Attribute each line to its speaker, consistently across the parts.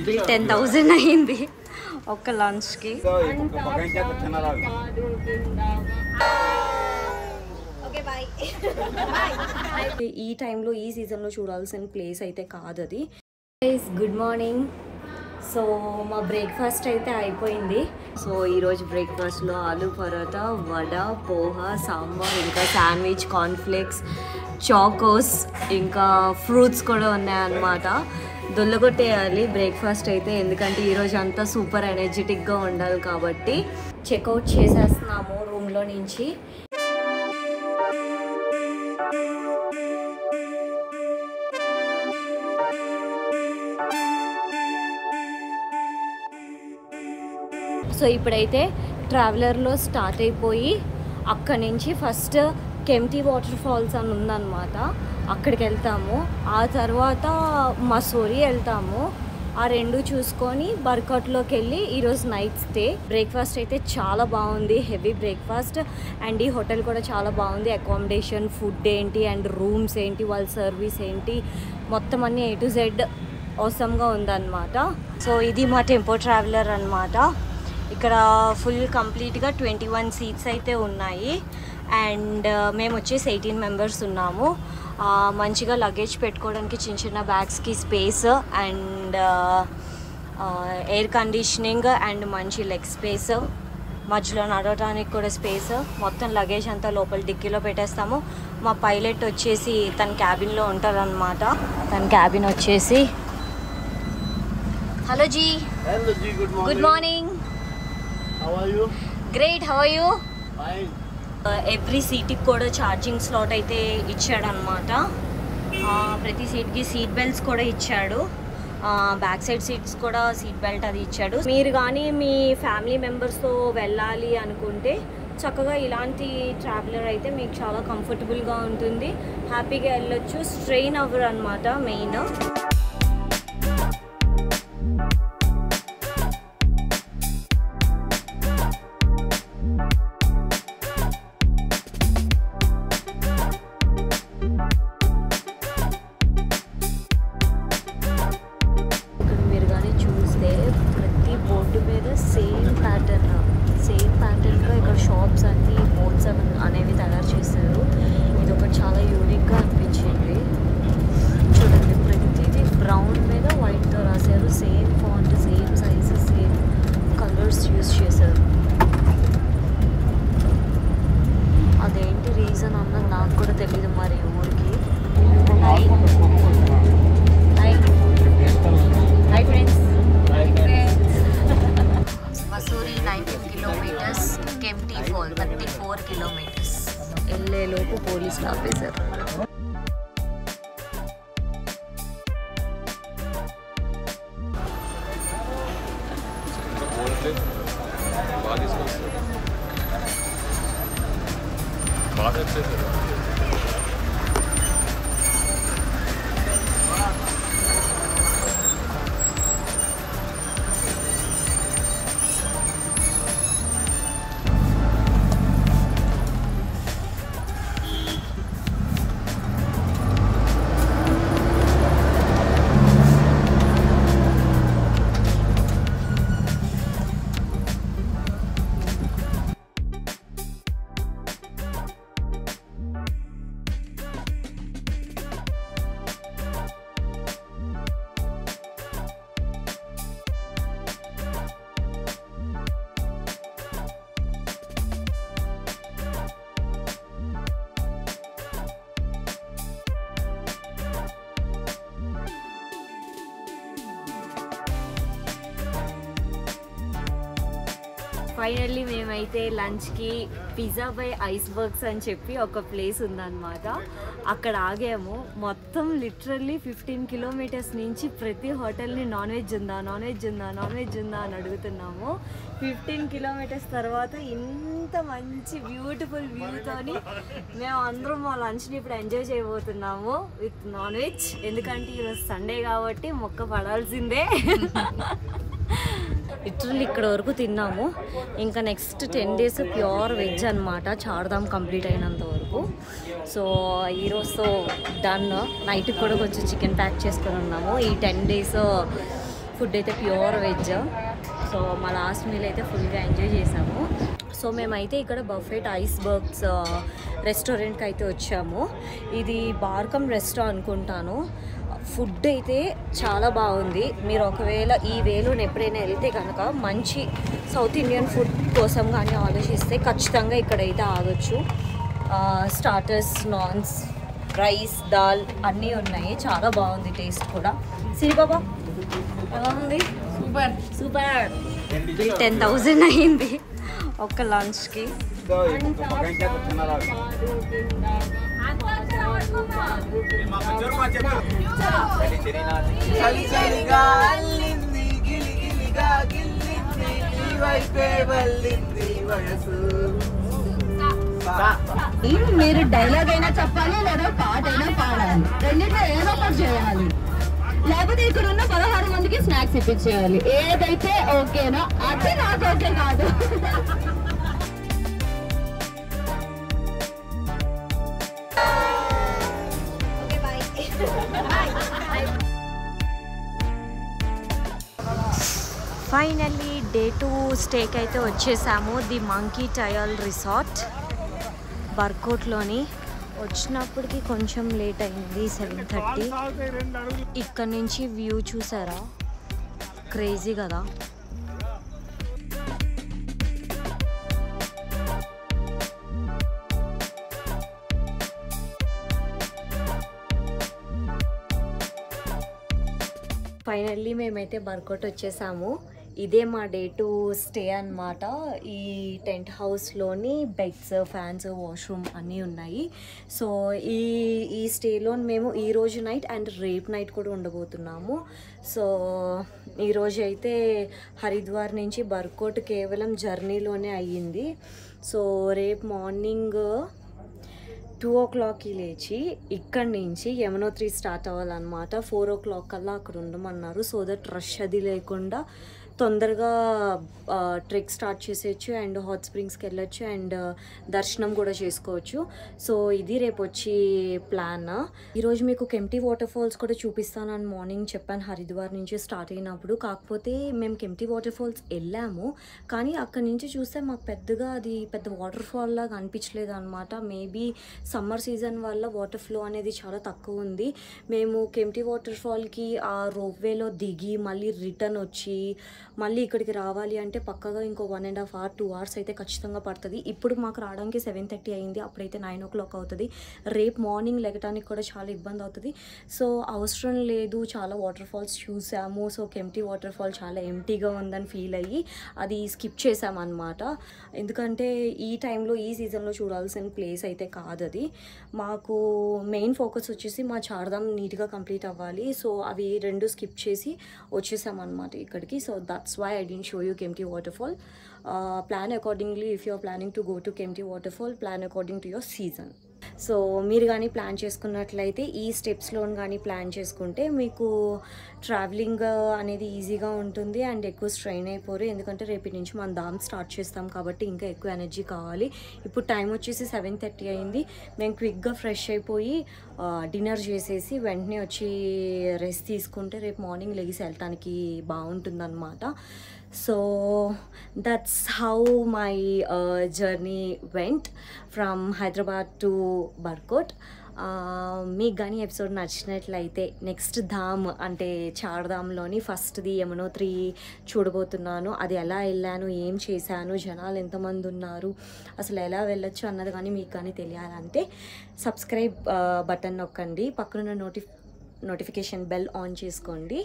Speaker 1: Bill 10,000 అయింది ఒక్క లంచ్కి. ఈ టైంలో ఈ సీజన్లో చూడాల్సిన ప్లేస్ అయితే కాదు అది. Good morning. సో మా బ్రేక్ఫాస్ట్ అయితే అయిపోయింది. సో ఈరోజు బ్రేక్ఫాస్ట్లో ఆలు పరోటా, వడ, పోహా, సాంబార్, ఇంకా శాండ్విచ్, కార్న్ఫ్లేక్స్, చాకోస్, ఇంకా ఫ్రూట్స్ కూడా ఉన్నాయన్నమాట. దొల్లగొట్టేయాలి బ్రేక్ఫాస్ట్ అయితే, ఎందుకంటే ఈరోజు అంతా సూపర్ ఎనర్జెటిక్గా ఉండాలి కాబట్టి. చెక్అవుట్ చేసేస్తున్నాము రూమ్లో నుంచి. సో ఇప్పుడైతే ట్రావెలర్లో స్టార్ట్ అయిపోయి అక్కడి నుంచి ఫస్ట్ కెంప్టీ వాటర్ ఫాల్స్ అని ఉందన్నమాట, అక్కడికి వెళ్తాము. ఆ తర్వాత మసూరి వెళ్తాము. ఆ రెండు చూసుకొని బర్కట్లోకి వెళ్ళి ఈరోజు నైట్ స్టే. బ్రేక్ఫాస్ట్ అయితే చాలా బాగుంది, హెవీ బ్రేక్ఫాస్ట్. అండ్ ఈ హోటల్ కూడా చాలా బాగుంది. అకామిడేషన్, ఫుడ్ ఏంటి, అండ్ రూమ్స్ ఏంటి, వాళ్ళ సర్వీస్ ఏంటి, మొత్తం అన్నీ A to Z అవసరంగా ఉందన్నమాట. సో ఇది మా టెంపో ట్రావెలర్ అన్నమాట. ఇక్కడ ఫుల్ కంప్లీట్గా 21 సీట్స్ అయితే ఉన్నాయి. అండ్ మేము వచ్చేసి 18 మెంబర్స్ ఉన్నాము. మంచిగా లగేజ్ పెట్టుకోవడానికి చిన్న చిన్న బ్యాగ్స్కి space, and air conditioning, and మంచి లెగ్ స్పేస్, మధ్యలో నడవడానికి కూడా స్పేస్. మొత్తం లగేజ్ అంతా లోపల డిక్కీలో పెట్టేస్తాము. మా పైలట్ వచ్చేసి తన క్యాబిన్లో ఉంటారనమాట. తన క్యాబిన్ వచ్చేసి హలో జీ. Good morning.
Speaker 2: How are you?
Speaker 1: Great, how are you?
Speaker 2: Fine.
Speaker 1: Every సీట్కి కూడా ఛార్జింగ్ స్లాట్ అయితే ఇచ్చాడనమాట. ప్రతి సీట్కి సీట్ బెల్ట్స్ కూడా ఇచ్చాడు. బ్యాక్ సైడ్ సీట్స్ కూడా సీట్ బెల్ట్ అది ఇచ్చాడు. మీరు కానీ మీ ఫ్యామిలీ మెంబర్స్తో వెళ్ళాలి అనుకుంటే చక్కగా ఇలాంటి ట్రావెలర్ అయితే మీకు చాలా కంఫర్టబుల్గా ఉంటుంది, హ్యాపీగా వెళ్ళొచ్చు. స్ట్రెయిన్ అవ్వరు అనమాట మెయిన్. సేమ్ ప్యాటర్న్లో ఇక్కడ షాప్స్ అన్నీ, బోట్స్ అనేవి తయారు చేశారు. ఇది ఒకటి చాలా యూనిక్గా అనిపించింది. చూడండి, ప్రతిదీ బ్రౌన్ మీద వైట్తో రాశారు. Same font, same size, same colours use చేశారు. అదేంటి రీజన్ అన్నది నాకు కూడా తెలియదు మరి ఊరికి. Hi friends. Mussoorie 19 kilometres, Kempty fall 34 kilometres. వెళ్ళేలోపు పోలీసులు ఆపేశారు. ఫైనల్లీ మేమైతే లంచ్కి పిజ్జా బై ఐస్ బర్గ్స్ అని చెప్పి ఒక ప్లేస్ ఉందన్నమాట, అక్కడ ఆగాము. మొత్తం లిటరల్లీ 15 కిలోమీటర్స్ నుంచి ప్రతి హోటల్ని నాన్ వెజ్ ఉందా, నాన్ వెజ్ ఉందా, నాన్ వెజ్ ఉందా అని అడుగుతున్నాము. 15 కిలోమీటర్స్ తర్వాత ఇంత మంచి బ్యూటిఫుల్ వ్యూతోని మేము అందరం మా లంచ్ని ఇప్పుడు ఎంజాయ్ చేయబోతున్నాము విత్ నాన్ వెజ్. ఎందుకంటే ఈరోజు సండే కాబట్టి మొక్క పడాల్సిందే. లిటరల్లీ ఇక్కడ వరకు తిన్నాము. ఇంకా నెక్స్ట్ 10 days ప్యూర్ వెజ్ అనమాట, చార్ధామ్ కంప్లీట్ అయినంత వరకు. సో ఈరోజు డన్. నైట్కి కూడా కొంచెం చికెన్ ప్యాక్ చేసుకొని ఉన్నాము. ఈ 10 days ఫుడ్ అయితే ప్యూర్ వెజ్. సో మా లాస్ట్ మీల్ అయితే ఫుల్గా ఎంజాయ్ చేసాము. సో మేమైతే ఇక్కడ బఫెట్ ఐస్బర్గ్స్ రెస్టారెంట్కి అయితే వచ్చాము. ఇది బార్కమ్ రెస్టా అనుకుంటాను. ఫుడ్ అయితే చాలా బాగుంది. మీరు ఒకవేళ ఈ వేలో ఎప్పుడైనా వెళ్తే కనుక మంచి సౌత్ ఇండియన్ ఫుడ్ కోసం కానీ ఆలోచిస్తే ఖచ్చితంగా ఇక్కడైతే ఆగొచ్చు. స్టార్టర్స్, నాన్స్, రైస్, దాల్ అన్నీ ఉన్నాయి. చాలా బాగుంది టేస్ట్ కూడా. సిరిబాబా ఎలా ఉంది? సూపర్. 10,000 అయింది ఒక్క లంచ్కి.
Speaker 3: మీరు డైలాగ్ అయినా చెప్పాలి లేదా పాట అయినా పాడాలి. రెండింటిలో ఏదో ఒకటి చేయాలి. లేకపోతే ఇక్కడ ఉన్న 16 మందికి స్నాక్స్ ఇప్పించేయాలి. ఏదైతే ఓకేనో అది నాకు ఓకే కాదు.
Speaker 1: ఫైనల్లీ డే 2 స్టేకి అయితే వచ్చేసాము. ది మంకీ టయల్ రిసార్ట్ బర్కోట్లోని. వచ్చినప్పటికి కొంచెం లేట్ అయింది, 7:30. ఇక్కడ నుంచి వ్యూ చూసారా, క్రేజీ కదా. ఫైనల్లీ మేమైతే బర్కోట్ వచ్చేసాము. ఇదే మా డే 2 స్టే అన్నమాట. ఈ టెంట్ హౌస్లోని బెడ్స్, ఫ్యాన్స్, వాష్రూమ్ అన్నీ ఉన్నాయి. సో ఈ స్టేలో మేము ఈరోజు నైట్ అండ్ రేపు నైట్ కూడా ఉండబోతున్నాము. సో ఈరోజు అయితే హరిద్వార్ నుంచి బర్కోట్ కేవలం జర్నీలోనే అయ్యింది. సో రేపు మార్నింగ్ 2 o'clockకి లేచి ఇక్కడి నుంచి యమునోత్రి స్టార్ట్ అవ్వాలన్నమాట. 4 o'clock కల్లా అక్కడ ఉండమన్నారు. సో దట్ రష్ అది లేకుండా తొందరగా ట్రెక్ స్టార్ట్ చేసేయచ్చు అండ్ హాట్ స్ప్రింగ్స్కి వెళ్ళొచ్చు అండ్ దర్శనం కూడా చేసుకోవచ్చు. సో ఇది రేపు వచ్చి ప్లాన్. ఈరోజు మీకు కెంప్టీ వాటర్ ఫాల్స్ కూడా చూపిస్తానని మార్నింగ్ చెప్పాను హరిద్వార్ నుంచి స్టార్ట్ అయినప్పుడు. కాకపోతే మేము కెంప్టీ వాటర్ ఫాల్స్ వెళ్ళాము, కానీ అక్కడి నుంచి చూస్తే మాకు పెద్దగా అది పెద్ద వాటర్ ఫాల్ లాగా అనిపించలేదు అనమాట. మేబీ సమ్మర్ సీజన్ వల్ల వాటర్ ఫ్లో అనేది చాలా తక్కువ ఉంది. మేము కెంప్టీ వాటర్ ఫాల్కి ఆ రోప్వేలో దిగి మళ్ళీ రిటర్న్ వచ్చి మళ్ళీ ఇక్కడికి రావాలి అంటే పక్కగా ఇంకో 1.5 hours 2 hours అయితే ఖచ్చితంగా పడుతుంది. ఇప్పుడు మాకు రావడానికి 7:30 అయింది, అప్పుడైతే 9 o'clock అవుతుంది. రేపు మార్నింగ్ లెగటానికి కూడా చాలా ఇబ్బంది అవుతుంది. సో అవసరం లేదు, చాలా వాటర్ ఫాల్స్ చూసాము. సో కెంప్టీ వాటర్ ఫాల్ చాలా ఎంటీగా ఉందని ఫీల్ అయ్యి అది స్కిప్ చేసామన్నమాట. ఎందుకంటే ఈ టైంలో ఈ సీజన్లో చూడాల్సిన ప్లేస్ అయితే కాదు అది. మాకు మెయిన్ ఫోకస్ వచ్చేసి మా చార్ధామ్ నీట్గా కంప్లీట్ అవ్వాలి. సో అవి రెండు స్కిప్ చేసి వచ్చేసామన్నమాట ఇక్కడికి. So that's why I didn't show you Kempty waterfall. Plan accordingly. If you are planning to go to Kempty waterfall, plan according to your season. So మీరు కానీ ప్లాన్ చేసుకున్నట్లయితే ఈ స్టెప్స్లో కానీ ప్లాన్ చేసుకుంటే మీకు ట్రావెలింగ్ అనేది ఈజీగా ఉంటుంది అండ్ ఎక్కువ స్ట్రెయిన్ అయిపోరు. ఎందుకంటే రేపటి నుంచి మనం ధామ్ స్టార్ట్ చేస్తాం కాబట్టి ఇంకా ఎక్కువ ఎనర్జీ కావాలి. ఇప్పుడు టైం వచ్చేసి 7:30 అయింది. మేము క్విక్గా ఫ్రెష్ అయిపోయి డిన్నర్ చేసేసి వెంటనే వచ్చి రెస్ట్ తీసుకుంటే రేపు మార్నింగ్ లెగిసి వెళ్ళటానికి బాగుంటుందన్నమాట. So that's how my journey went from Hyderabad to Barkot. మీకు కానీ ఎపిసోడ్ నచ్చినట్లయితే నెక్స్ట్ ధామ్ అంటే చార్ధామ్లోని ఫస్ట్ది యమునోత్రి చూడబోతున్నాను. అది ఎలా వెళ్ళాను, ఏం చేశాను, జనాలు ఎంతమంది ఉన్నారు, అసలు ఎలా వెళ్ళొచ్చు అన్నది కానీ మీకు కానీ తెలియాలంటే సబ్స్క్రైబ్ బటన్ నొక్కండి, పక్కన notification bell on చేసుకోండి.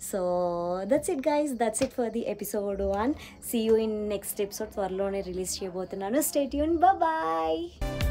Speaker 1: So that's it guys, that's it for the episode 1. See you in next episode. త్వరలోనే రిలీజ్ చేయబోతున్నాను. Stay tuned. Bye bye.